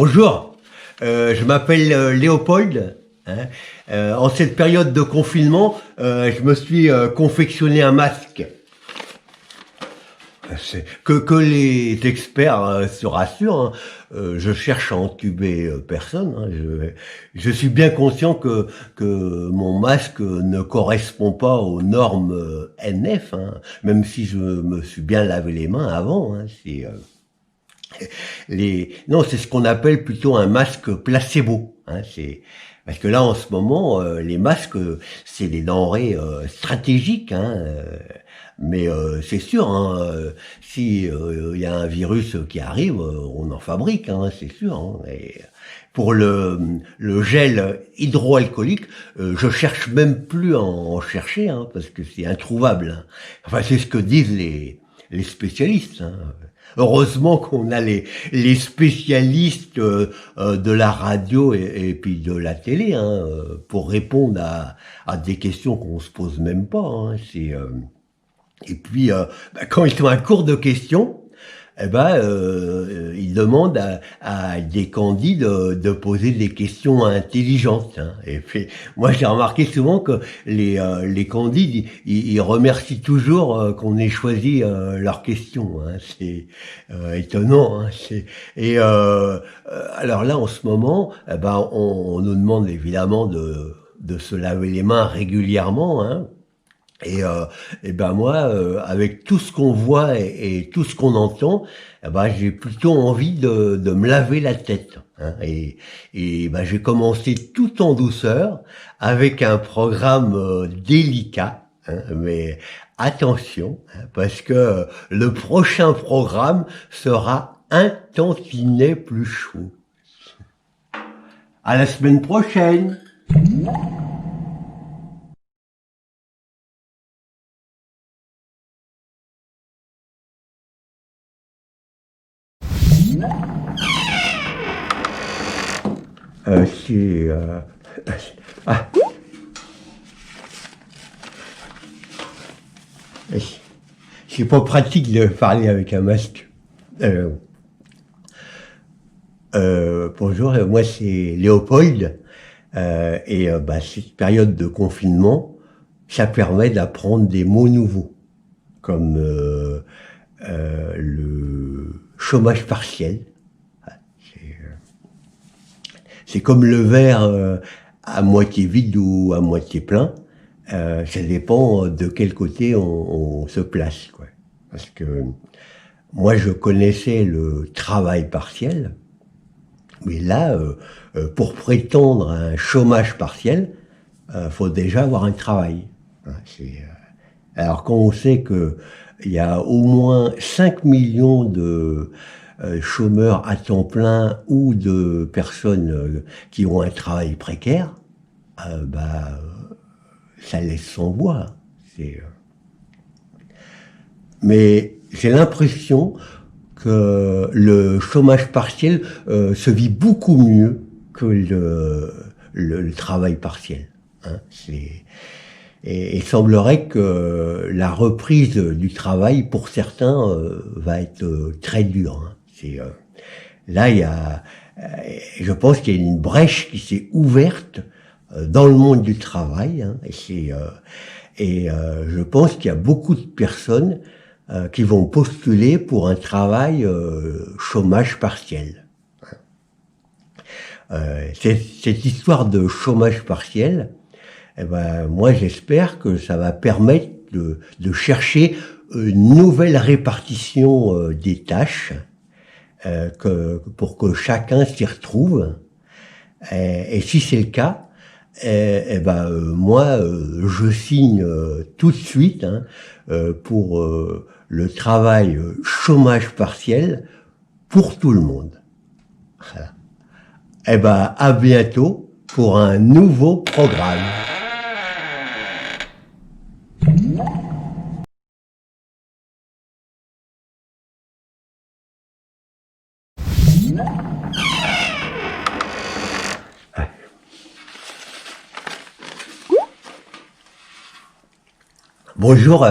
Bonjour, je m'appelle Léopold. Hein. En cette période de confinement, je me suis confectionné un masque. Que les experts se rassurent, hein. Je cherche à entuber personne. Hein. Je suis bien conscient que mon masque ne correspond pas aux normes NF, hein, même si je me suis bien lavé les mains avant. Hein. Non, c'est ce qu'on appelle plutôt un masque placebo. Hein, parce que là, en ce moment, les masques, c'est des denrées stratégiques. Hein, mais c'est sûr, hein, si y a un virus qui arrive, on en fabrique, hein, c'est sûr. Hein, et pour le gel hydroalcoolique, je cherche même plus à en chercher, hein, parce que c'est introuvable. Hein. Enfin, c'est ce que disent les spécialistes. Hein. Heureusement qu'on a les spécialistes de la radio et puis de la télé, hein, pour répondre à des questions qu'on se pose même pas. Hein. Et puis quand ils sont à court de questions, eh ben ils demandent à des candidats de poser des questions intelligentes. Hein. Et puis moi j'ai remarqué souvent que les candidats ils remercient toujours qu'on ait choisi leurs questions. Hein. C'est étonnant. Hein. Alors là en ce moment, eh ben on nous demande évidemment de se laver les mains régulièrement. Hein. Et ben moi, avec tout ce qu'on voit et tout ce qu'on entend, eh ben j'ai plutôt envie de me laver la tête. Hein, et ben j'ai commencé tout en douceur avec un programme délicat, hein, mais attention, hein, parce que le prochain programme sera un tantinet plus chaud. À la semaine prochaine. C'est ah, c'est pas pratique de parler avec un masque. Bonjour, moi c'est Léopold, cette période de confinement, ça permet d'apprendre des mots nouveaux, comme le chômage partiel. C'est comme le verre à moitié vide ou à moitié plein. Ça dépend de quel côté on se place, quoi. Parce que moi, je connaissais le travail partiel, mais là, pour prétendre à un chômage partiel, faut déjà avoir un travail. Hein, alors quand on sait que il y a au moins 5 millions de chômeurs à temps plein ou de personnes qui ont un travail précaire, ça laisse sans voix. Mais j'ai l'impression que le chômage partiel se vit beaucoup mieux que le travail partiel. Hein, et il semblerait que la reprise du travail, pour certains, va être très dure. Hein. Là, je pense qu'il y a une brèche qui s'est ouverte dans le monde du travail. Hein, je pense qu'il y a beaucoup de personnes qui vont postuler pour un travail chômage partiel. Cette histoire de chômage partiel, eh ben, moi j'espère que ça va permettre de chercher une nouvelle répartition des tâches pour que chacun s'y retrouve. Et si c'est le cas, moi je signe tout de suite, hein, pour le travail chômage partiel pour tout le monde. Voilà. Eh ben, à bientôt pour un nouveau programme. Bonjour,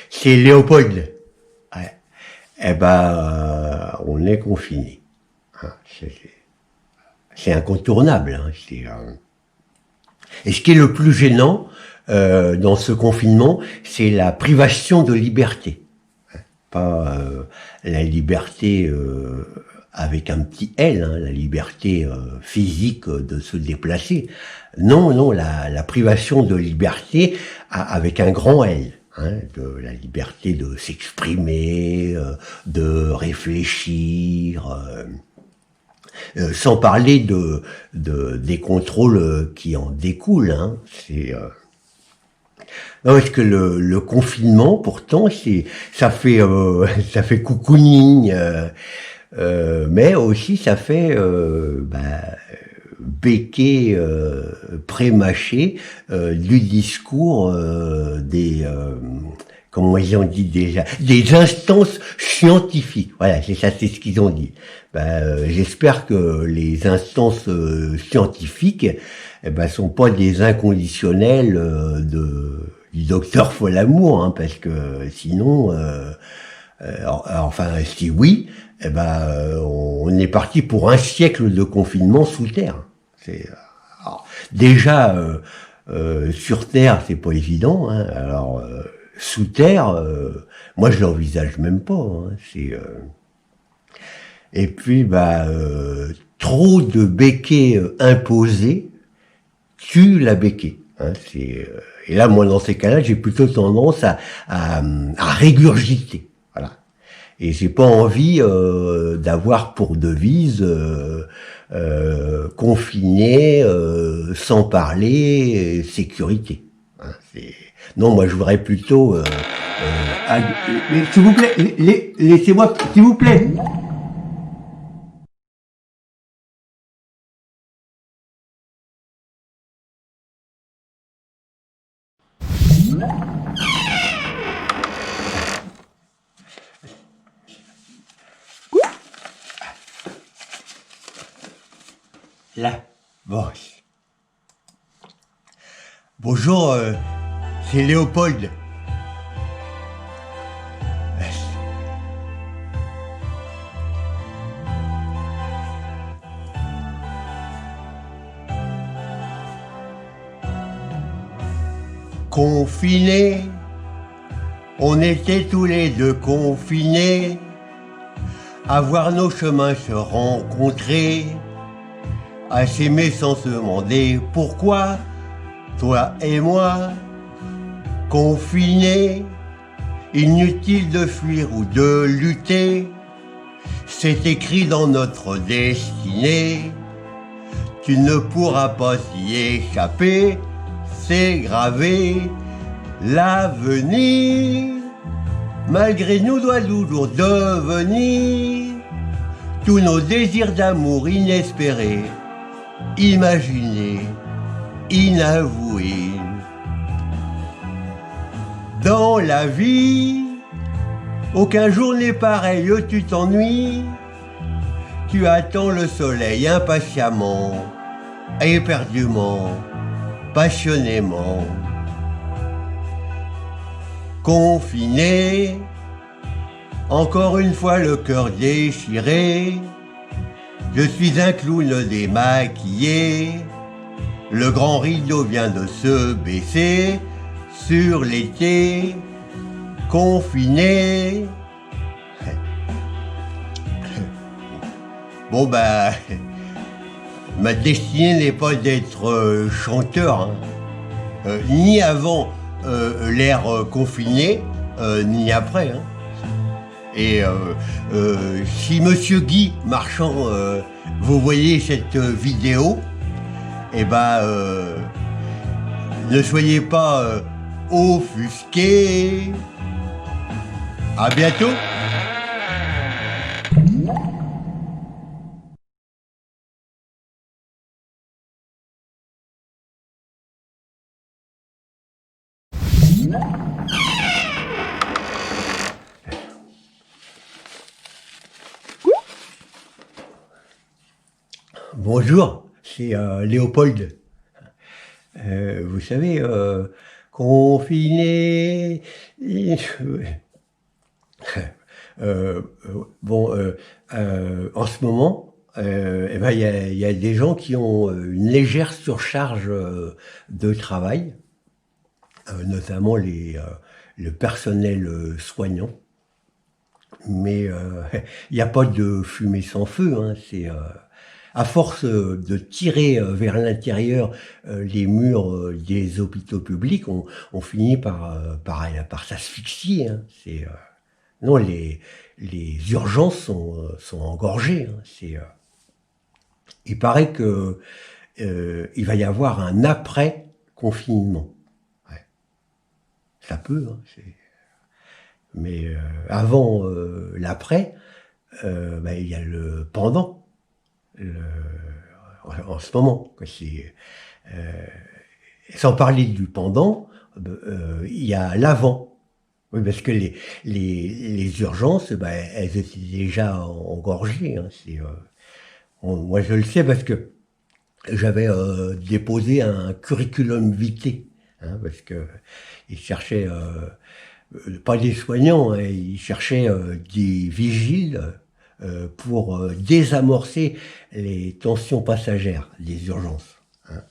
c'est Léopold. Ouais. On est confiné. Hein, c'est incontournable. Hein, et ce qui est le plus gênant dans ce confinement, c'est la privation de liberté. Pas la liberté avec un petit L, hein, la liberté physique de se déplacer. Non, non, la privation de liberté avec un grand L. Hein, de la liberté de s'exprimer, de réfléchir, sans parler des contrôles qui en découlent. Hein, non, parce que le confinement, pourtant, ça fait ça fait cocooning, mais aussi ça fait béquet pré-mâché du discours des comment ils ont dit déjà, des instances scientifiques. Voilà, c'est ça, c'est ce qu'ils ont dit. J'espère que les instances scientifiques, sont pas des inconditionnels du docteur Folamour, hein, parce que sinon, enfin, si oui, on est parti pour un siècle de confinement sous terre. Alors, déjà sur terre, c'est pas évident. Hein, alors sous terre, moi je l'envisage même pas. Hein, et puis trop de béquets imposés tue la béquille. Hein, et là, moi, dans ces cas-là, j'ai plutôt tendance à régurgiter. Voilà. Et j'ai pas envie d'avoir pour devise confiné, sans parler, sécurité. Hein, non, moi, je voudrais plutôt... mais s'il vous plaît, laissez-moi, s'il vous plaît. Là. Bon. Bonjour, c'est Léopold. Confinés, on était tous les deux confinés, à voir nos chemins se rencontrer, à s'aimer sans se demander pourquoi, toi et moi, confinés, inutile de fuir ou de lutter, c'est écrit dans notre destinée, tu ne pourras pas y échapper, c'est gravé, l'avenir, malgré nous doit toujours devenir, tous nos désirs d'amour inespérés, imaginés, inavoués. Dans la vie, aucun jour n'est pareil, tu t'ennuies, tu attends le soleil impatiemment, éperdument, passionnément. Confiné, encore une fois le cœur déchiré, je suis un clown démaquillé, le grand rideau vient de se baisser, sur l'été, confiné. Bon ma destinée n'est pas d'être chanteur, hein. Ni avant l'ère confinée, ni après. Hein. Et si Monsieur Guy Marchand, vous voyez cette vidéo, ne soyez pas offusqués. À bientôt. Bonjour, c'est Léopold. Vous savez, confiné. En ce moment, Eh ben, il y a des gens qui ont une légère surcharge de travail, notamment le personnel soignant. Mais il n'y a pas de fumée sans feu, hein. C'est à force de tirer vers l'intérieur les murs des hôpitaux publics, on finit par s'asphyxier, hein. Non, les urgences sont engorgées, hein. Il paraît que il va y avoir un après confinement. Ouais, ça peut, hein, mais avant l'après, ben, il y a le pendant. Le- En ce moment, quoi. Sans parler du pendant, il y a l'avant. Oui, parce que les urgences, ben, elles étaient déjà engorgées, hein. Moi, je le sais parce que j'avais déposé un curriculum vitae, hein, parce que ils cherchaient pas des soignants, hein, ils cherchaient des vigiles pour désamorcer les tensions passagères des urgences, hein.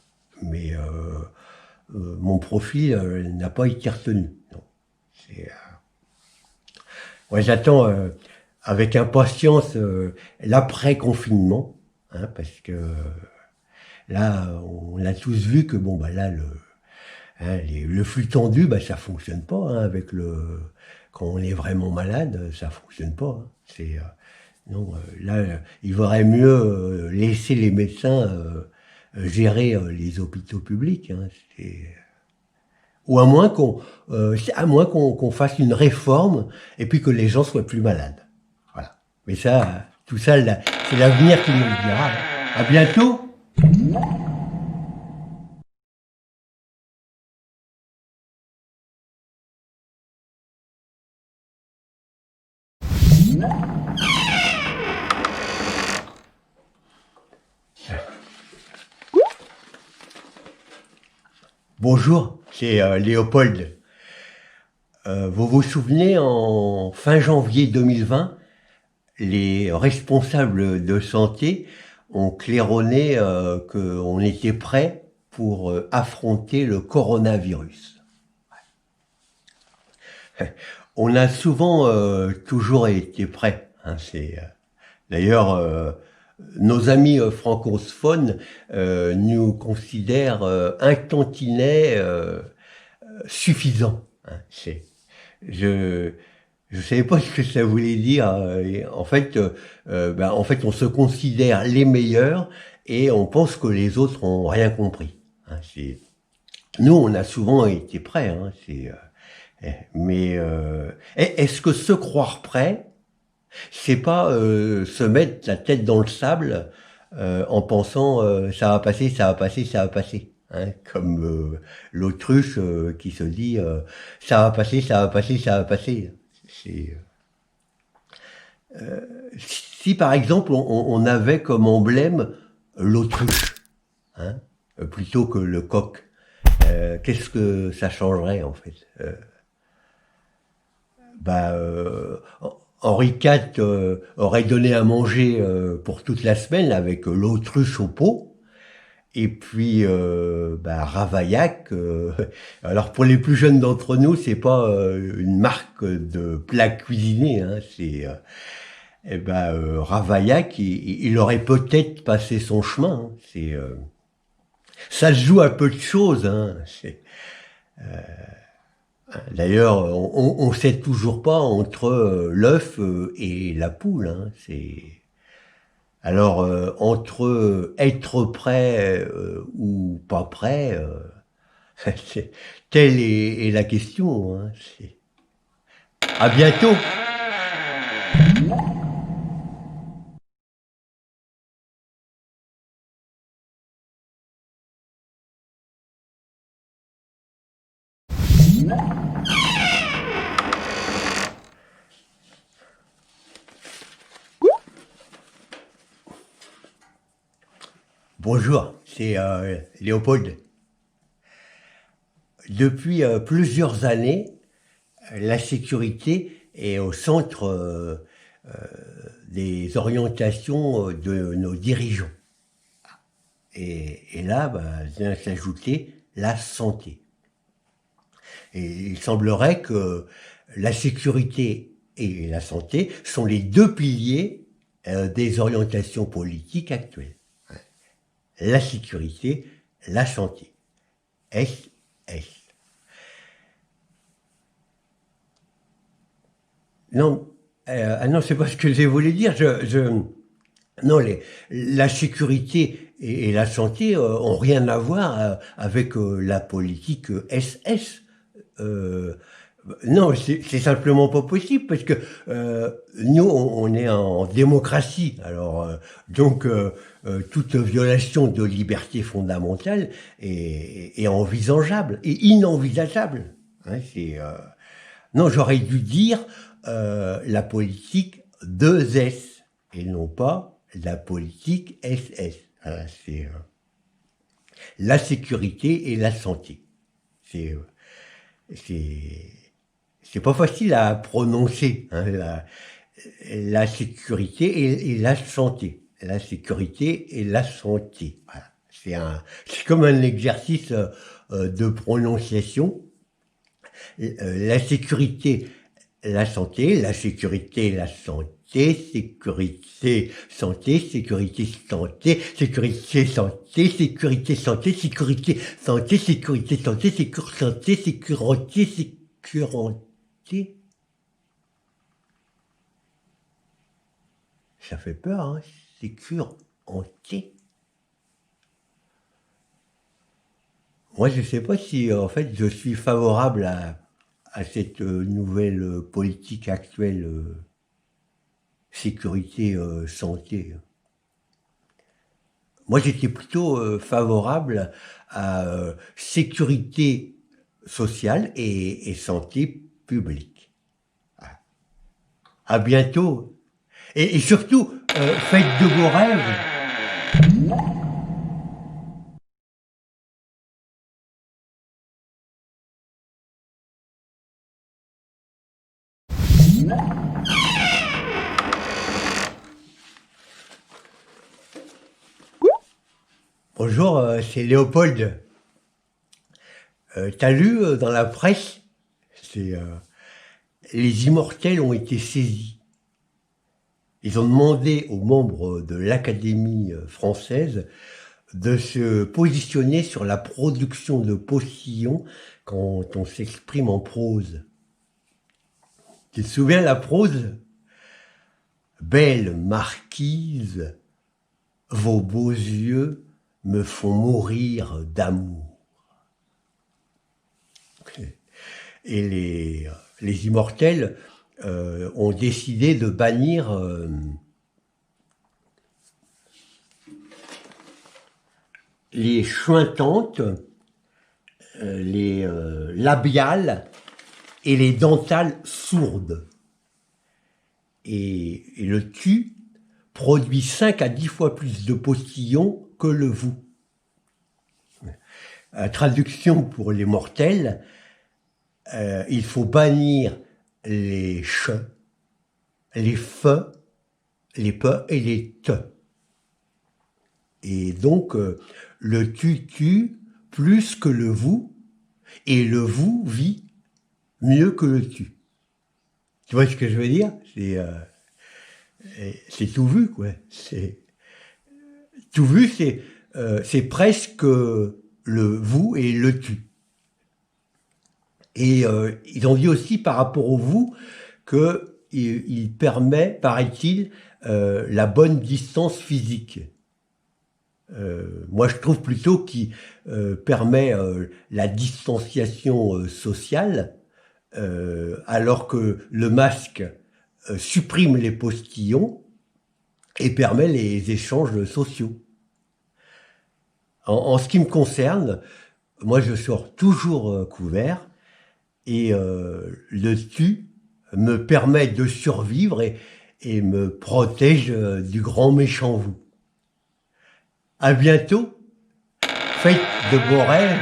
Mais mon profil n'a pas été retenu. Non. C'est, Moi, j'attends avec impatience l'après-confinement, hein, parce que là, on a tous vu que bon, bah là, le flux tendu, bah, ça fonctionne pas, hein, quand on est vraiment malade, ça fonctionne pas, hein. Non, là, il vaudrait mieux laisser les médecins gérer les hôpitaux publics, hein. Ou à moins qu'on fasse une réforme et puis que les gens soient plus malades. Voilà. Mais ça, tout ça, là, c'est l'avenir qui nous le dira, hein. À bientôt. Bonjour, c'est Léopold. Vous vous souvenez, en fin janvier 2020, les responsables de santé ont claironné qu'on était prêt pour affronter le coronavirus. On a souvent toujours été prêt, hein. D'ailleurs, nos amis francophones nous considèrent un tantinet suffisant, hein. Je je savais pas ce que ça voulait dire. Et en fait, on se considère les meilleurs et on pense que les autres ont rien compris, hein. Nous, on a souvent été prêts, hein. Mais est-ce que se croire prêt, c'est pas se mettre la tête dans le sable en pensant ça va passer, ça va passer, ça va passer, hein, comme l'autruche qui se dit ça va passer, ça va passer, ça va passer. C'est Si par exemple on avait comme emblème l'autruche, hein, plutôt que le coq, qu'est-ce que ça changerait en fait? Bah, Henri IV aurait donné à manger pour toute la semaine avec l'autruche au pot. Et puis Ravaillac. Alors pour les plus jeunes d'entre nous, c'est pas une marque de plat cuisiné, hein. Ravaillac, il aurait peut-être passé son chemin, hein. Ça se joue à peu de choses, hein. D'ailleurs, on sait toujours pas entre l'œuf et la poule, hein. Alors entre être prêt ou pas prêt, telle est la question, hein. À bientôt. Bonjour, c'est Léopold. Depuis plusieurs années, la sécurité est au centre des orientations de nos dirigeants. Et là, vient s'ajouter la santé. Et il semblerait que la sécurité et la santé sont les deux piliers des orientations politiques actuelles. La sécurité, la santé. S. Non, non, c'est pas ce que j'ai voulu dire. Non, la sécurité et la santé ont rien à voir avec la politique SS. Non, c'est simplement pas possible parce que nous, on est en démocratie. Alors, toute violation de liberté fondamentale est envisageable et inenvisageable. Hein, non, j'aurais dû dire la politique 2S et non pas la politique SS. Hein, c'est la sécurité et la santé. C'est pas facile à prononcer, hein, la sécurité et la santé. La sécurité et la santé. Voilà. C'est comme un exercice de prononciation. La sécurité, la santé, la sécurité, la santé, sécurité, santé, sécurité, santé, sécurité, santé, sécurité, santé, sécurité, santé, sécurité, santé, sécurité, sécurité, sécurité. Ça fait peur, hein, sécurité. Moi, je sais pas si, en fait, je suis favorable à cette nouvelle politique actuelle, sécurité, santé. Moi, j'étais plutôt favorable à sécurité sociale et santé publique. À bientôt. Et surtout, faites de vos rêves. Bonjour, c'est Léopold. T'as lu dans la presse, les immortels ont été saisis. Ils ont demandé aux membres de l'Académie française de se positionner sur la production de postillons quand on s'exprime en prose. Tu te souviens la prose? Belle marquise, vos beaux yeux me font mourir d'amour. Et les immortels ont décidé de bannir les chointantes, les labiales et les dentales sourdes. Et le tu produit 5 à 10 fois plus de postillons que le vous. Traduction pour les mortels, il faut bannir les ch, les f, les p et les t. Et donc, le tu plus que le vous, et le vous vit mieux que le tu. Tu vois ce que je veux dire? C'est tout vu, quoi. Tout vu, c'est presque le vous et le tu. Et ils ont dit aussi par rapport au vous qu'il permet, paraît-il, la bonne distance physique. Moi, je trouve plutôt qu'il permet la distanciation sociale, alors que le masque supprime les postillons et permet les échanges sociaux. En ce qui me concerne, moi, je sors toujours couvert et le tu me permet de survivre et me protège du grand méchant vous. À bientôt, faites de beaux rêves.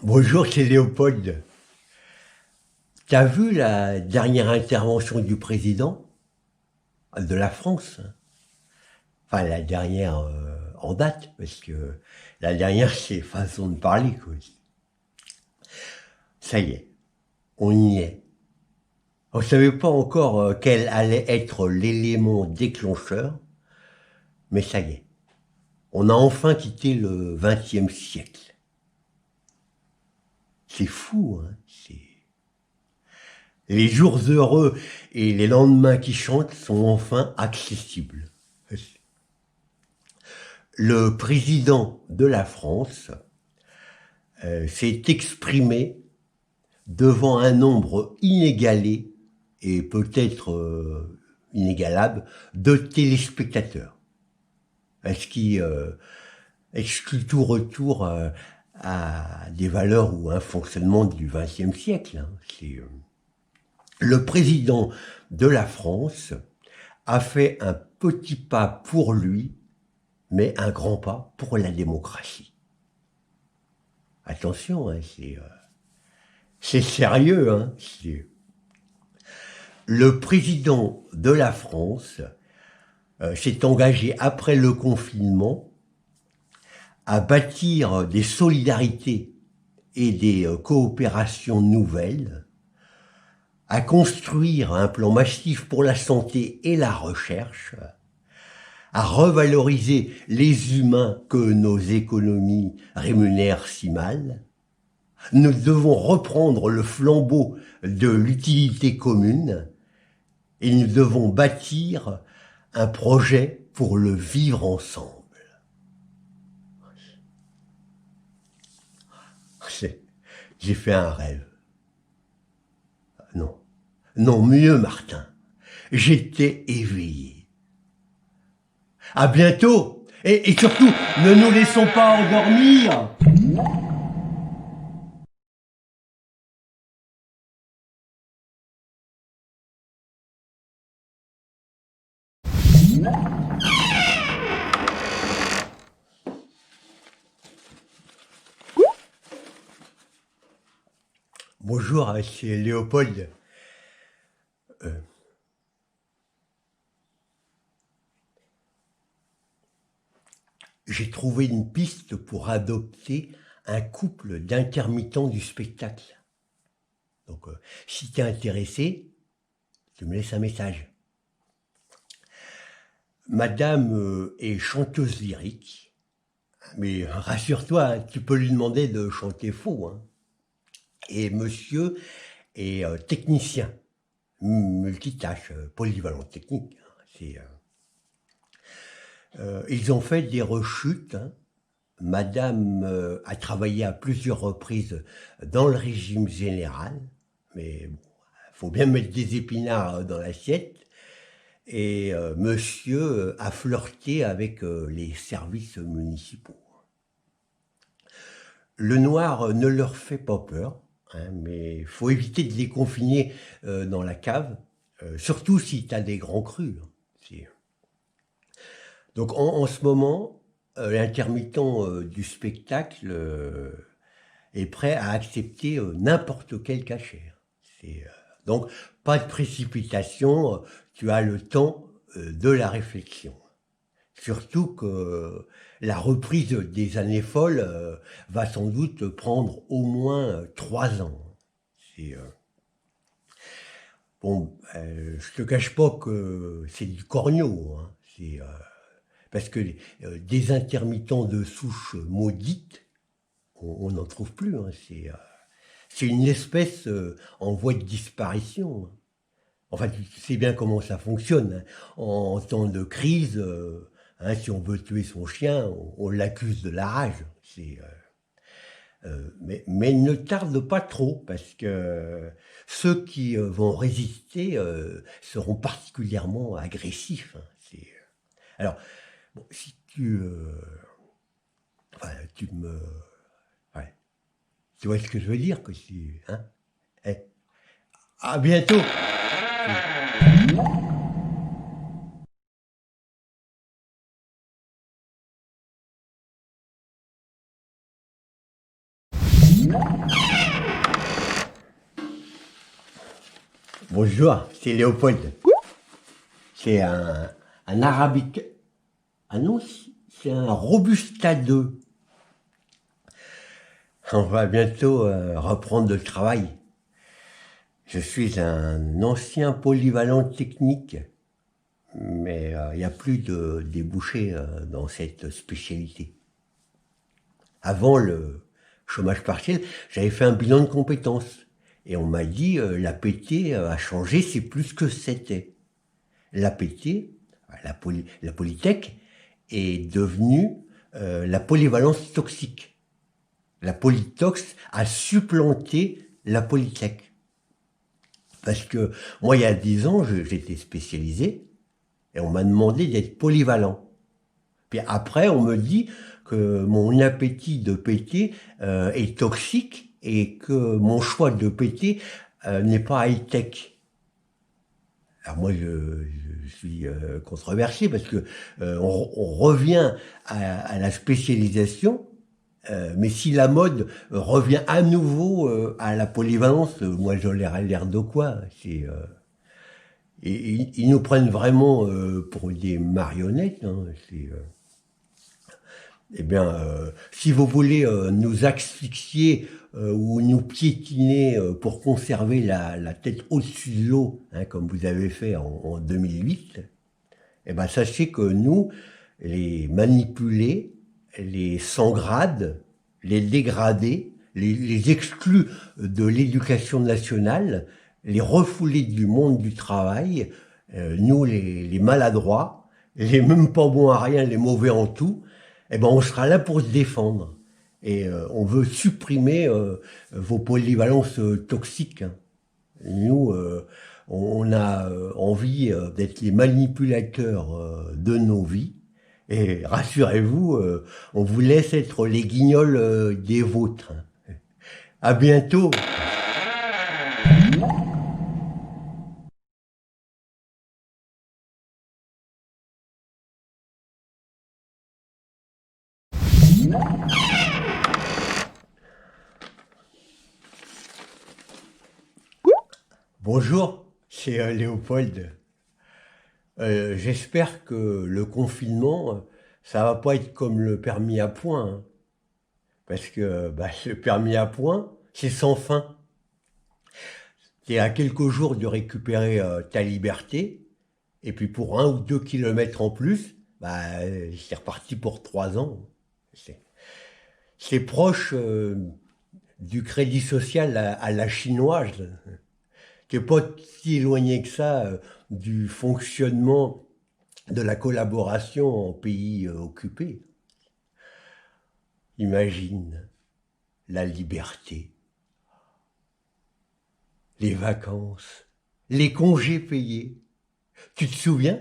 Bonjour, c'est Léopold. T'as vu la dernière intervention du président de la France? Enfin, la dernière en date, parce que la dernière, c'est façon de parler, quoi. Ça y est, on y est. On savait pas encore quel allait être l'élément déclencheur, mais ça y est. On a enfin quitté le XXe siècle. C'est fou, hein. Les jours heureux et les lendemains qui chantent sont enfin accessibles. Le président de la France s'est exprimé devant un nombre inégalé et peut-être inégalable de téléspectateurs. Ce qui exclut tout retour à des valeurs ou un fonctionnement du XXe siècle. Hein. Le président de la France a fait un petit pas pour lui, mais un grand pas pour la démocratie. Attention, hein, c'est sérieux. Hein, le président de la France s'est engagé après le confinement à bâtir des solidarités et des coopérations nouvelles, à construire un plan massif pour la santé et la recherche, à revaloriser les humains que nos économies rémunèrent si mal. Nous devons reprendre le flambeau de l'utilité commune et nous devons bâtir un projet pour le vivre ensemble. J'ai fait un rêve. Non, mieux, Martin. J'étais éveillé. À bientôt. Et surtout, ne nous laissons pas endormir. Bonjour, c'est Léopold. J'ai trouvé une piste pour adopter un couple d'intermittents du spectacle. Donc, si tu es intéressé, tu me laisses un message. Madame est chanteuse lyrique, mais rassure-toi, hein, tu peux lui demander de chanter faux. Hein. Et monsieur est technicien, multitâche, polyvalent technique. Ils ont fait des rechutes. Hein. Madame a travaillé à plusieurs reprises dans le régime général, mais bon, faut bien mettre des épinards dans l'assiette. Et monsieur a flirté avec les services municipaux. Le noir ne leur fait pas peur, hein, mais il faut éviter de les confiner dans la cave, surtout si tu as des grands crus. Hein. Donc en ce moment, l'intermittent du spectacle est prêt à accepter n'importe quel cachet. Donc pas de précipitation, tu as le temps de la réflexion. Surtout que la reprise des années folles va sans doute prendre au moins 3 ans. Bon, je te cache pas que c'est du corneau. Hein. Parce que des intermittents de souche maudite, on n'en trouve plus. Hein. C'est une espèce en voie de disparition. Hein. Enfin, tu sais bien comment ça fonctionne. Hein. En temps de crise, hein, si on veut tuer son chien, on l'accuse de la rage. Mais ne tarde pas trop, parce que ceux qui vont résister seront particulièrement agressifs. Hein. Alors, bon, si tu me... Ouais, tu vois ce que je veux dire, que si... Hein, à bientôt. Bonjour, c'est Léopold. C'est un arabique. Ah non, c'est un Robusta 2. On va bientôt reprendre le travail. Je suis un ancien polyvalent technique, mais il n'y a plus de débouchés dans cette spécialité. Avant le chômage partiel, j'avais fait un bilan de compétences. Et on m'a dit, l'APT a changé, c'est plus que c'était. L'APT, la Polytech, est devenue la polyvalence toxique. La Polytox a supplanté la Polytech. Parce que moi, il y a 10 ans, j'étais spécialisé et on m'a demandé d'être polyvalent. Puis après, on me dit que mon appétit de PT est toxique et que mon choix de PT n'est pas high-tech. Alors moi, je suis controversé parce que on revient à la spécialisation, mais si la mode revient à nouveau à la polyvalence, moi j'en ai l'air de quoi. Ils nous prennent vraiment pour des marionnettes. Hein, eh bien, si vous voulez nous asphyxier ou nous piétiner pour conserver la tête au-dessus de l'eau, hein, comme vous avez fait en 2008, eh ben, sachez que nous, les manipulés, les sans-grades, les dégradés, les exclus de l'éducation nationale, les refoulés du monde du travail, nous, les maladroits, les même pas bons à rien, les mauvais en tout, eh ben, on sera là pour se défendre. Et on veut supprimer vos polyvalences toxiques. Hein. Nous, on a envie d'être les manipulateurs de nos vies. Et rassurez-vous, on vous laisse être les guignols des vôtres. À bientôt. Bonjour, c'est Léopold. J'espère que le confinement, ça va pas être comme le permis à points. Hein, parce que le permis à points, c'est sans fin. Tu es à quelques jours de récupérer ta liberté, et puis pour 1 ou 2 kilomètres en plus, c'est reparti pour 3 ans. C'est proche du crédit social à la chinoise. Qui n'est pas si éloigné que ça du fonctionnement de la collaboration en pays occupés. Imagine la liberté, les vacances, les congés payés. Tu te souviens?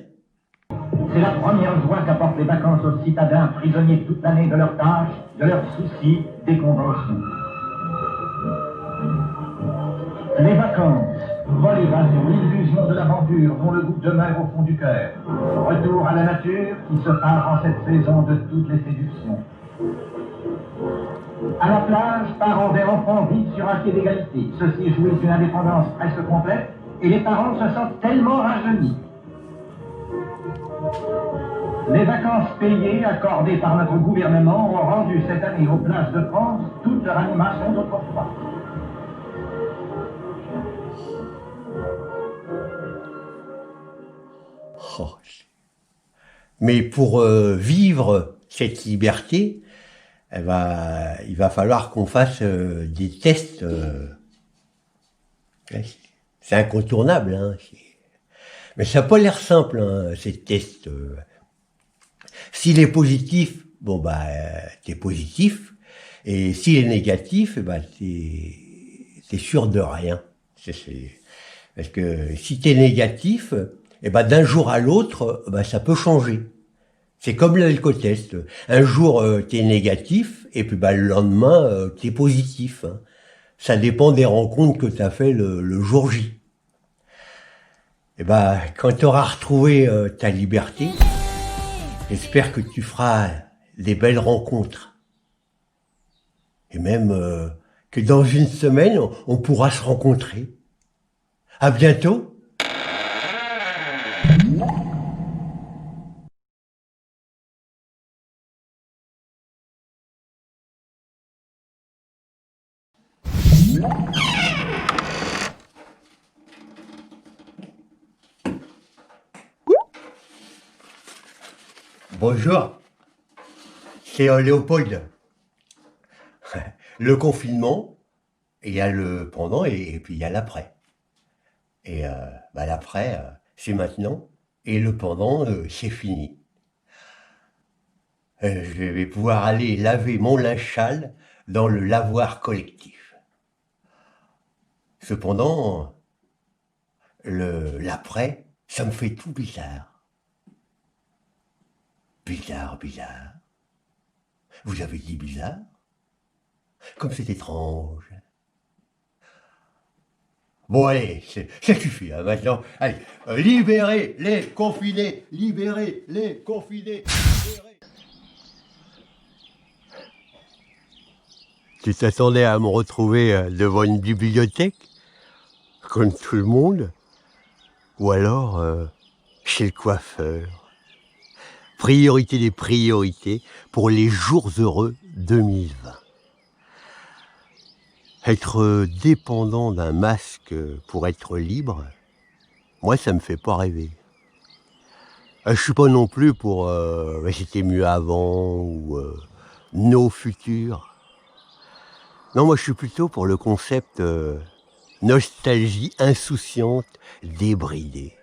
C'est la première joie qu'apportent les vacances aux citadins prisonniers toute l'année de leurs tâches, de leurs soucis, des conventions. Les vacances, vol évasion, l'illusion de l'aventure dont le goût demeure au fond du cœur. Retour à la nature qui se pare en cette saison de toutes les séductions. À la plage, parents et enfants vivent sur un pied d'égalité. Ceux-ci jouissent d'une indépendance presque complète et les parents se sentent tellement rajeunis. Les vacances payées accordées par notre gouvernement ont rendu cette année aux plages de France toute leur animation d'autrefois. Oh. Mais pour vivre cette liberté, il va falloir qu'on fasse des tests. C'est incontournable. Hein, mais ça n'a pas l'air simple, hein, ces tests. S'il est positif, t'es positif. Et s'il est négatif, t'es sûr de rien. Parce que si t'es négatif, d'un jour à l'autre, ça peut changer. C'est comme l'alcotest. Un jour, t'es négatif, et puis le lendemain, t'es positif. Hein. Ça dépend des rencontres que t'as fait le jour J. Quand t'auras retrouvé ta liberté, j'espère que tu feras des belles rencontres. Et même que dans une semaine, on pourra se rencontrer. À bientôt. Bonjour, c'est Léopold. Le confinement, il y a le pendant et puis il y a l'après. Et l'après, c'est maintenant, et le pendant, c'est fini. Je vais pouvoir aller laver mon linge sale dans le lavoir collectif. Cependant, l'après, ça me fait tout bizarre. Bizarre, bizarre. Vous avez dit bizarre? Comme c'est étrange. Bon, allez, ça suffit, hein, maintenant. Allez, libérez les confinés, libérez les confinés, libérez. Tu t'attendais à me retrouver devant une bibliothèque, comme tout le monde, ou alors chez le coiffeur. Priorité des priorités pour les jours heureux 2020. Être dépendant d'un masque pour être libre, moi ça me fait pas rêver. Je suis pas non plus pour c'était mieux avant ou nos futurs. Non, moi je suis plutôt pour le concept nostalgie insouciante débridée.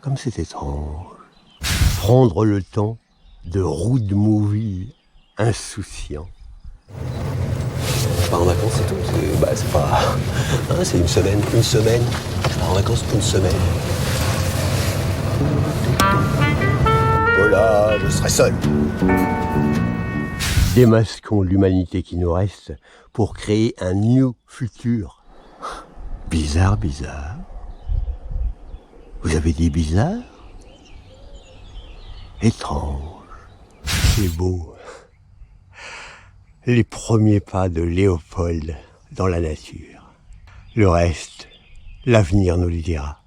Comme c'est étrange. Prendre le temps de road movie insouciant. Je pars en vacances et tout, c'est pas... Hein, c'est une semaine. Je pars en vacances pour une semaine. Voilà, je serai seul. Démasquons l'humanité qui nous reste pour créer un new futur. Bizarre, bizarre. Vous avez dit bizarre? Étrange. C'est beau. Les premiers pas de Léopold dans la nature. Le reste, l'avenir nous le dira.